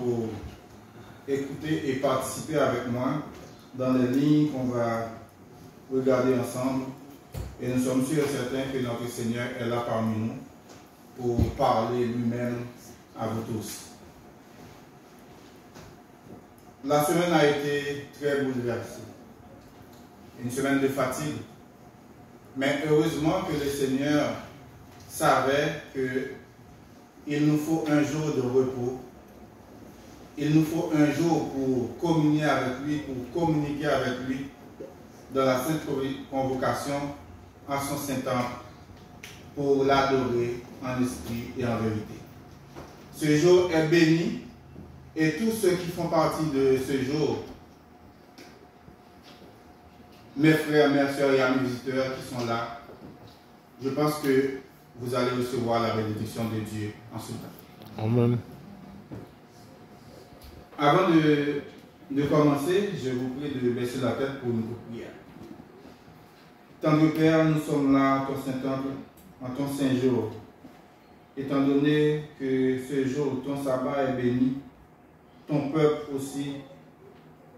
pour écouter et participer avec moi dans les lignes qu'on va regarder ensemble. Et nous sommes sûrs et certains que notre Seigneur est là parmi nous pour parler lui-même à vous tous. La semaine a été très bouleversée. Une semaine de fatigue. Mais heureusement que le Seigneur savait qu'il nous faut un jour de repos. Il nous faut un jour pour communier avec lui, pour communiquer avec lui dans la sainte convocation en son Saint-Temple pour l'adorer en esprit et en vérité. Ce jour est béni et tous ceux qui font partie de ce jour, mes frères, mes soeurs et amis visiteurs qui sont là, je pense que vous allez recevoir la bénédiction de Dieu en ce temps. Amen. Avant de commencer, je vous prie de baisser la tête pour une prière. Tendre Père, nous sommes là en ton Saint-Temple, en ton Saint-Jour. Étant donné que ce jour, ton sabbat est béni, ton peuple aussi,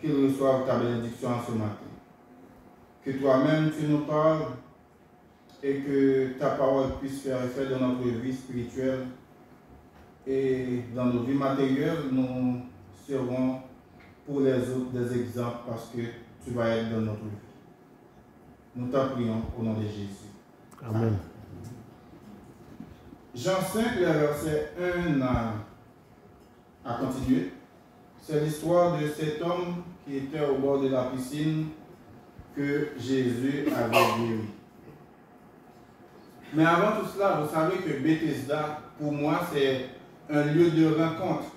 qu'il reçoive ta bénédiction en ce matin. Que toi-même tu nous parles et que ta parole puisse faire effet dans notre vie spirituelle et dans nos vies matérielles, nous serons pour les autres des exemples parce que tu vas être dans notre vie. Nous t'en prions au nom de Jésus. Amen. Jean 5, le verset 1 à continuer. C'est l'histoire de cet homme qui était au bord de la piscine que Jésus avait guéri. Mais avant tout cela, vous savez que Bethesda, pour moi, c'est un lieu de rencontre.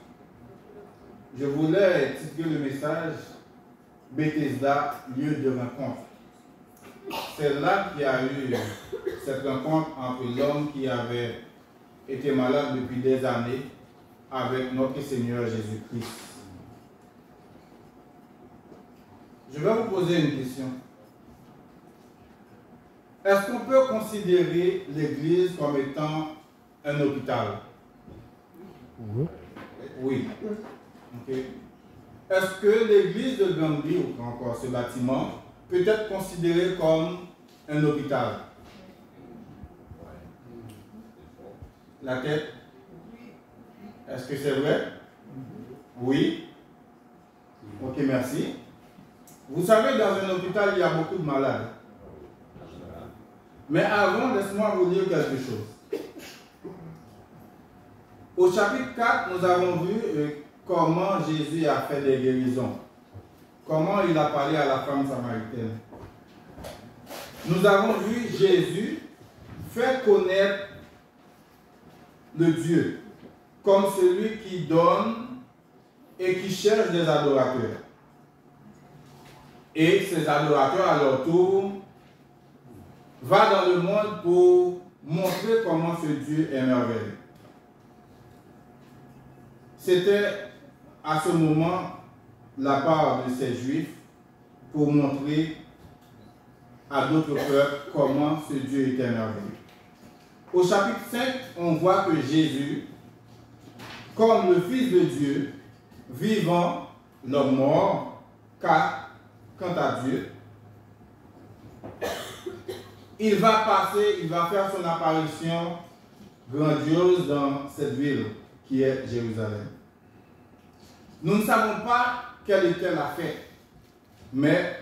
Je voulais titrer le message Bethesda, lieu de rencontre. C'est là qu'il y a eu cette rencontre entre l'homme qui avait été malade depuis des années avec notre Seigneur Jésus-Christ. Je vais vous poser une question. Est-ce qu'on peut considérer l'Église comme étant un hôpital? Oui. Okay. Est-ce que l'église de Gambie, ou encore ce bâtiment, peut être considéré comme un hôpital? La tête? Est-ce que c'est vrai? Oui. Ok, merci. Vous savez, dans un hôpital, il y a beaucoup de malades. Mais avant, laisse-moi vous dire quelque chose. Au chapitre 4, nous avons vu comment Jésus a fait des guérisons. Comment il a parlé à la femme samaritaine. Nous avons vu Jésus faire connaître le Dieu comme celui qui donne et qui cherche des adorateurs. Et ces adorateurs, à leur tour, vont dans le monde pour montrer comment ce Dieu est merveilleux. C'était à ce moment la part de ces Juifs pour montrer à d'autres peuples comment ce Dieu était merveilleux. Au chapitre 5, on voit que Jésus, comme le Fils de Dieu, vivant, l'homme mort, car, quant à Dieu, il va faire son apparition grandiose dans cette ville qui est Jérusalem. Nous ne savons pas quelle était la fête, mais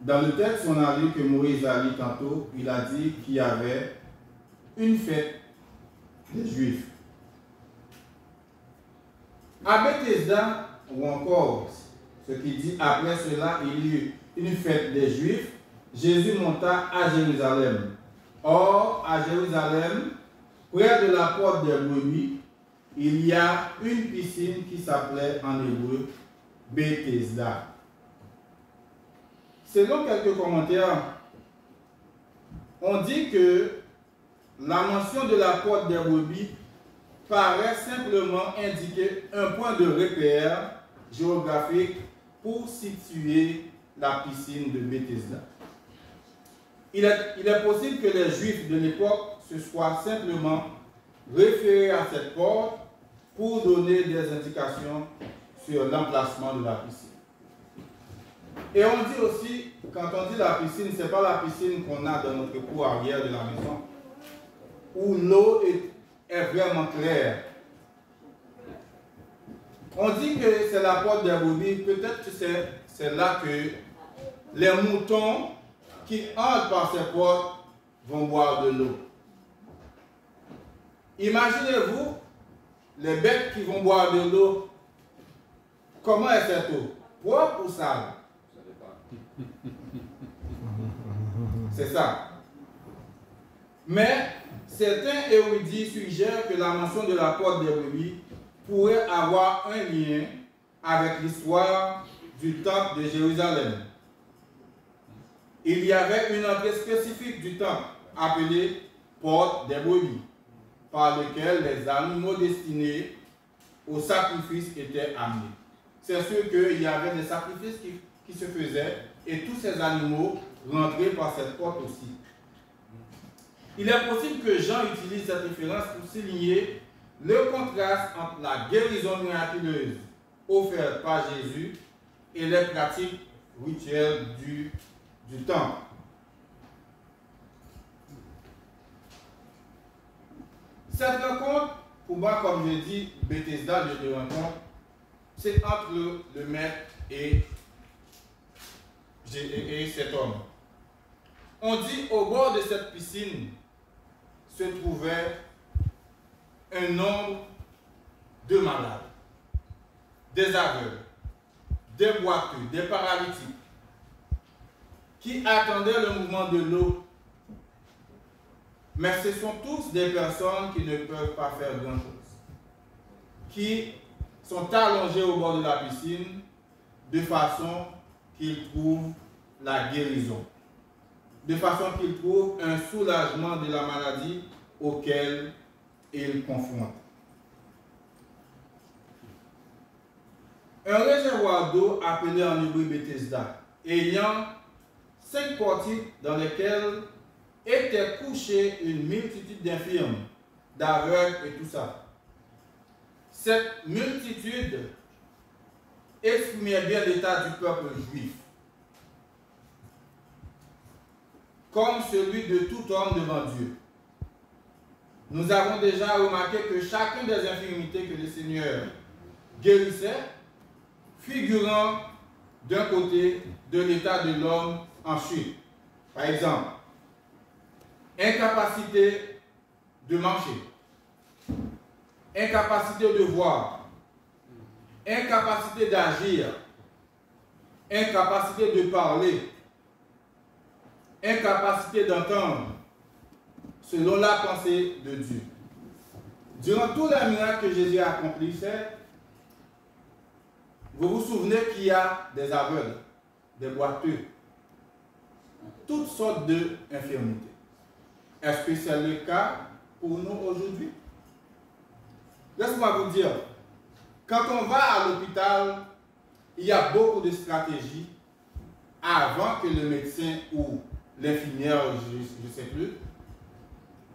dans le texte, on a lu que Moïse a lu tantôt, il a dit qu'il y avait une fête des Juifs. À Bethesda, ou encore, ce qui dit après cela, il y eut une fête des Juifs, Jésus monta à Jérusalem. Or, à Jérusalem, près de la porte des brebis, il y a une piscine qui s'appelait en hébreu Bethesda. Selon quelques commentaires, on dit que la mention de la porte des brebis paraît simplement indiquer un point de repère géographique pour situer la piscine de Bethesda. Il est possible que les Juifs de l'époque se soient simplement référés à cette porte pour donner des indications sur l'emplacement de la piscine. Et on dit aussi, quand on dit la piscine, ce n'est pas la piscine qu'on a dans notre cour arrière de la maison, où l'eau est vraiment claire. On dit que c'est la porte des brebis, peut-être que c'est là que les moutons qui entrent par ces portes vont boire de l'eau. Imaginez-vous les bêtes qui vont boire de l'eau. Comment est cette eau? Propre ou sale? C'est ça. Mais certains érudits suggèrent que la mention de la porte des brebis pourrait avoir un lien avec l'histoire du temple de Jérusalem. Il y avait une entrée spécifique du temple appelée porte des brebis, par laquelle les animaux destinés au sacrifice étaient amenés. C'est sûr qu'il y avait des sacrifices qui se faisaient et tous ces animaux rentraient par cette porte aussi. Il est possible que Jean utilise cette référence pour souligner le contraste entre la guérison miraculeuse offerte par Jésus et les pratiques rituelles du temple. Cette rencontre, pour moi, comme je dis, Bethesda, lieu de rencontre, c'est entre le maître et cet homme. On dit au bord de cette piscine se trouvait un nombre de malades, des aveugles, des boiteux, des paralytiques, qui attendaient le mouvement de l'eau. Mais ce sont tous des personnes qui ne peuvent pas faire grand-chose, qui sont allongées au bord de la piscine de façon qu'ils trouvent la guérison, de façon qu'ils trouvent un soulagement de la maladie auquel ils confrontent. Un réservoir d'eau appelé en hébreu Bethesda, ayant 5 portiques dans lesquelles étaient couchés une multitude d'infirmes, d'aveugles et tout ça. Cette multitude exprimait bien l'état du peuple juif, comme celui de tout homme devant Dieu. Nous avons déjà remarqué que chacune des infirmités que le Seigneur guérissait, figurant d'un côté de l'état de l'homme en chute. Par exemple, incapacité de marcher, incapacité de voir, incapacité d'agir, incapacité de parler, incapacité d'entendre, selon la pensée de Dieu. Durant tous les miracles que Jésus accomplissait, vous vous souvenez qu'il y a des aveugles, des boiteux, toutes sortes d'infirmités. Est-ce que c'est le cas pour nous aujourd'hui? Laisse-moi vous dire, quand on va à l'hôpital, il y a beaucoup de stratégies avant que le médecin ou l'infirmière, je ne sais plus,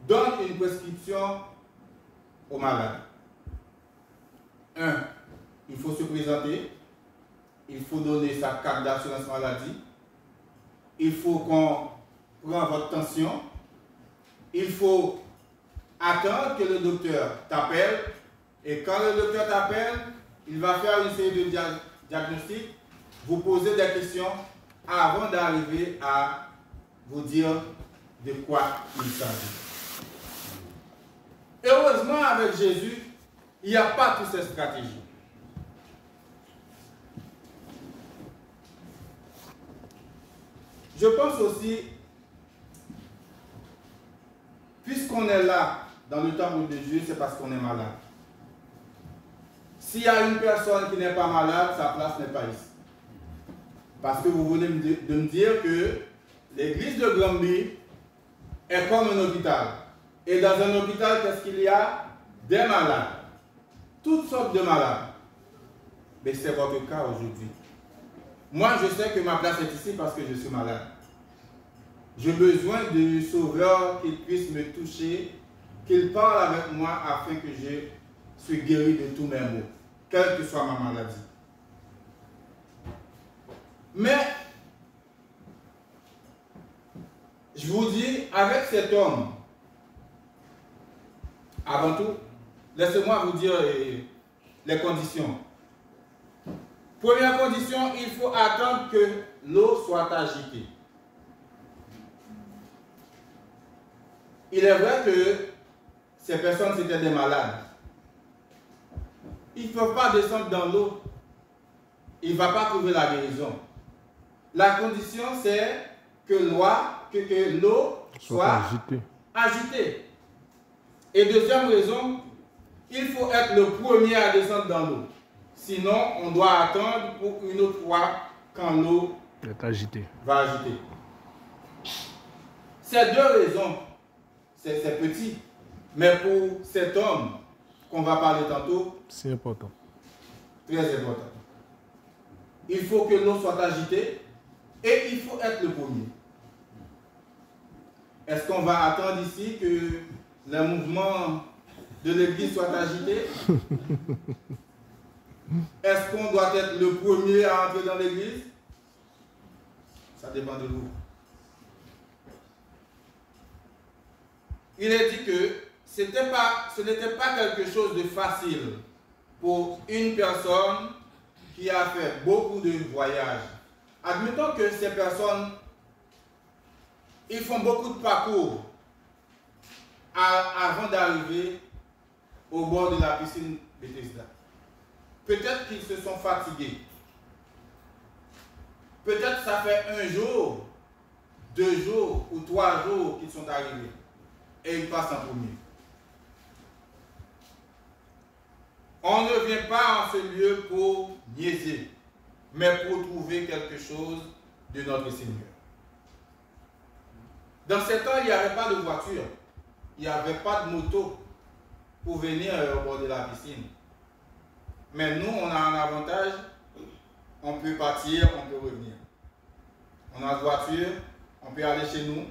donne une prescription au malade. 1. Il faut se présenter, il faut donner sa carte d'assurance maladie, il faut qu'on prenne votre tension, il faut attendre que le docteur t'appelle, et quand le docteur t'appelle, il va faire une série de diagnostics, vous poser des questions avant d'arriver à vous dire de quoi il s'agit. Heureusement, avec Jésus, il n'y a pas toutes ces stratégies. Je pense aussi, puisqu'on est là dans le temple de Dieu, c'est parce qu'on est malade. S'il y a une personne qui n'est pas malade, sa place n'est pas ici. Parce que vous venez de me dire que l'église de Granby est comme un hôpital. Et dans un hôpital, qu'est-ce qu'il y a? Des malades. Toutes sortes de malades. Mais c'est votre cas aujourd'hui. Moi, je sais que ma place est ici parce que je suis malade. J'ai besoin du Sauveur qu'il puisse me toucher, qu'il parle avec moi afin que je suis guéri de tous mes maux, quelle que soit ma maladie. Mais, je vous dis, avec cet homme, avant tout, laissez-moi vous dire les conditions. Première condition, il faut attendre que l'eau soit agitée. Il est vrai que ces personnes, c'était des malades. Ils ne peuvent pas descendre dans l'eau. Il ne va pas trouver la guérison. La condition, c'est que l'eau soit agitée. Et deuxième raison, il faut être le premier à descendre dans l'eau. Sinon, on doit attendre pour une autre fois quand l'eau va agiter. Ces deux raisons, c'est petit. Mais pour cet homme qu'on va parler tantôt, c'est important. Très important. Il faut que l'eau soit agitée et il faut être le premier. Est-ce qu'on va attendre ici que le mouvement de l'église soit agité? Est-ce qu'on doit être le premier à entrer dans l'église? Ça dépend de vous. Il est dit que ce n'était pas quelque chose de facile pour une personne qui a fait beaucoup de voyages. Admettons que ces personnes, ils font beaucoup de parcours avant d'arriver au bord de la piscine Bethesda. Peut-être qu'ils se sont fatigués. Peut-être ça fait 1 jour, 2 jours ou 3 jours qu'ils sont arrivés. Et ils passent en premier. On ne vient pas en ce lieu pour niaiser, mais pour trouver quelque chose de notre Seigneur. Dans ces temps, il n'y avait pas de voiture, il n'y avait pas de moto pour venir au bord de la piscine. Mais nous, on a un avantage, on peut partir, on peut revenir. On a une voiture, on peut aller chez nous,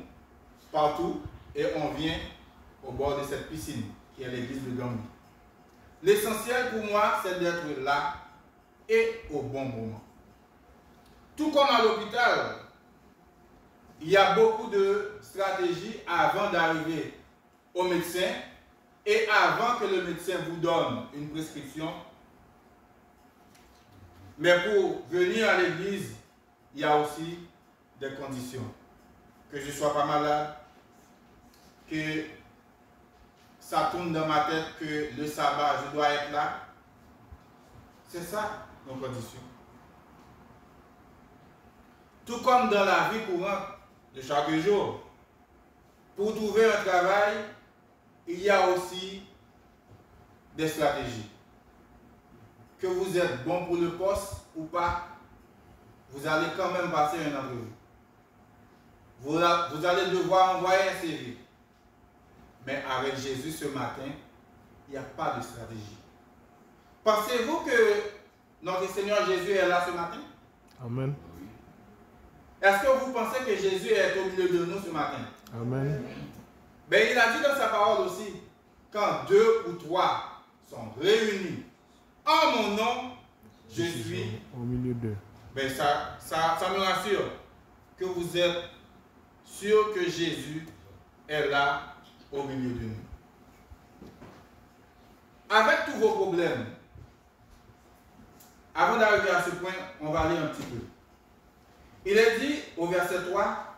partout, et on vient au bord de cette piscine, qui est l'église de Gambie. L'essentiel pour moi, c'est d'être là et au bon moment. Tout comme à l'hôpital, il y a beaucoup de stratégies avant d'arriver au médecin et avant que le médecin vous donne une prescription. Mais pour venir à l'église, il y a aussi des conditions. Que je ne sois pas malade, que ça tourne dans ma tête que le sabbat, je dois être là. C'est ça, nos conditions. Tout comme dans la vie courante de chaque jour, pour trouver un travail, il y a aussi des stratégies. Que vous êtes bon pour le poste ou pas, vous allez quand même passer une entrevue. Vous allez devoir envoyer un CV. Mais avec Jésus ce matin, il n'y a pas de stratégie. Pensez-vous que notre Seigneur Jésus est là ce matin? Amen. Est-ce que vous pensez que Jésus est au milieu de nous ce matin? Amen. Ben, il a dit dans sa parole aussi, quand 2 ou 3 sont réunis en mon nom, je suis au milieu d'eux. Ben ça me rassure que vous êtes sûr que Jésus est là au milieu de nous. Avec tous vos problèmes, avant d'arriver à ce point, on va aller un petit peu. Il est dit au verset 3,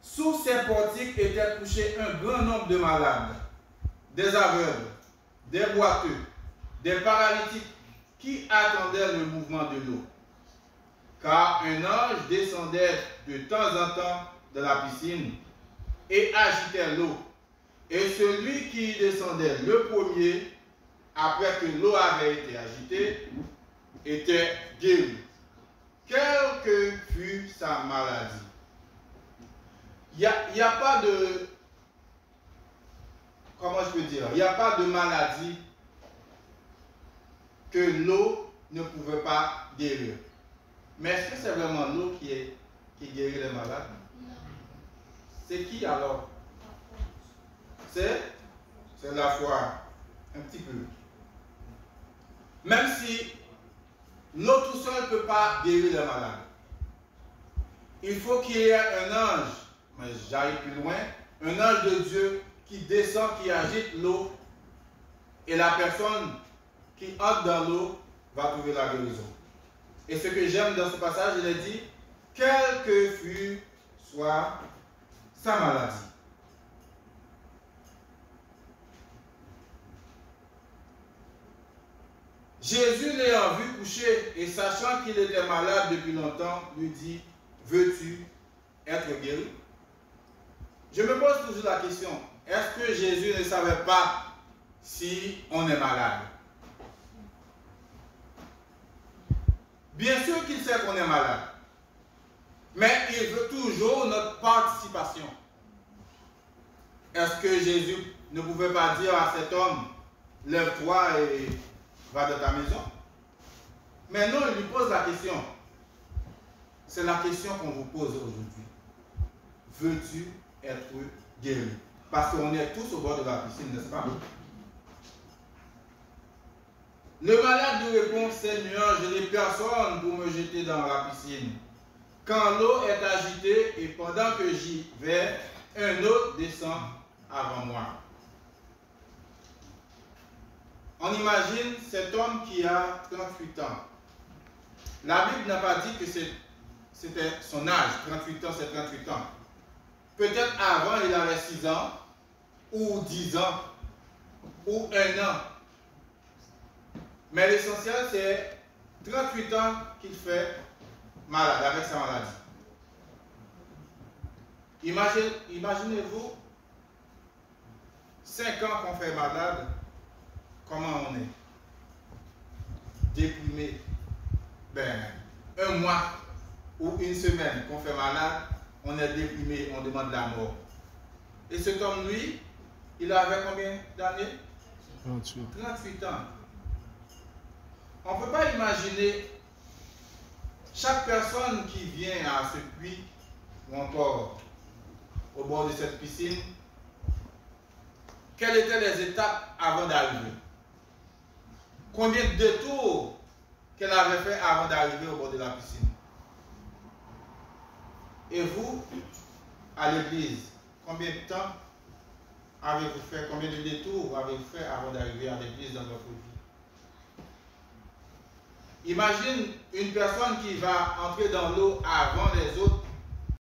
sous ces portiques étaient couchés un grand nombre de malades, des aveugles, des boiteux, des paralytiques qui attendaient le mouvement de l'eau. Car un ange descendait de temps en temps de la piscine et agitait l'eau. Et celui qui descendait le premier, après que l'eau avait été agitée, était guéri, quelle que fût sa maladie. Il n'y a pas de, comment je peux dire, il n'y a pas de maladie que l'eau ne pouvait pas guérir. Mais est-ce que c'est vraiment l'eau qui guérit les malades? C'est qui alors? C'est la foi, un petit peu. Même si l'eau tout seul ne peut pas guérir les malades. Il faut qu'il y ait un ange, mais j'arrive plus loin, un ange de Dieu qui descend, qui agite l'eau, et la personne qui entre dans l'eau va trouver la guérison. Et ce que j'aime dans ce passage, il est dit, quelle que fût soit sa maladie. Jésus l'ayant vu coucher et sachant qu'il était malade depuis longtemps, lui dit, veux-tu être guéri? Je me pose toujours la question, est-ce que Jésus ne savait pas si on est malade? Bien sûr qu'il sait qu'on est malade, mais il veut toujours notre participation. Est-ce que Jésus ne pouvait pas dire à cet homme, lève-toi et va dans ta maison? Mais non, il lui pose la question. C'est la question qu'on vous pose aujourd'hui. Veux-tu être guéri? Parce qu'on est tous au bord de la piscine, n'est-ce pas? Le malade lui répond, Seigneur, je n'ai personne pour me jeter dans la piscine. Quand l'eau est agitée et pendant que j'y vais, un autre descend avant moi. On imagine cet homme qui a 38 ans. La Bible n'a pas dit que c'était son âge. 38 ans, c'est 38 ans. Peut-être avant, il avait 6 ans, ou 10 ans, ou 1 an. Mais l'essentiel, c'est 38 ans qu'il fait malade, avec sa maladie. Imaginez-vous, 5 ans qu'on fait malade, comment on est? Déprimé. Ben, 1 mois ou 1 semaine qu'on fait malade, on est déprimé, on demande la mort. Et cet homme, lui, il avait combien d'années? 38 ans. On ne peut pas imaginer chaque personne qui vient à ce puits ou encore au bord de cette piscine, quelles étaient les étapes avant d'arriver? Combien de détours qu'elle avait fait avant d'arriver au bord de la piscine? Et vous, à l'église, combien de temps avez-vous fait, combien de détours avez-vous fait avant d'arriver à l'église dans votre vie? Imagine une personne qui va entrer dans l'eau avant les autres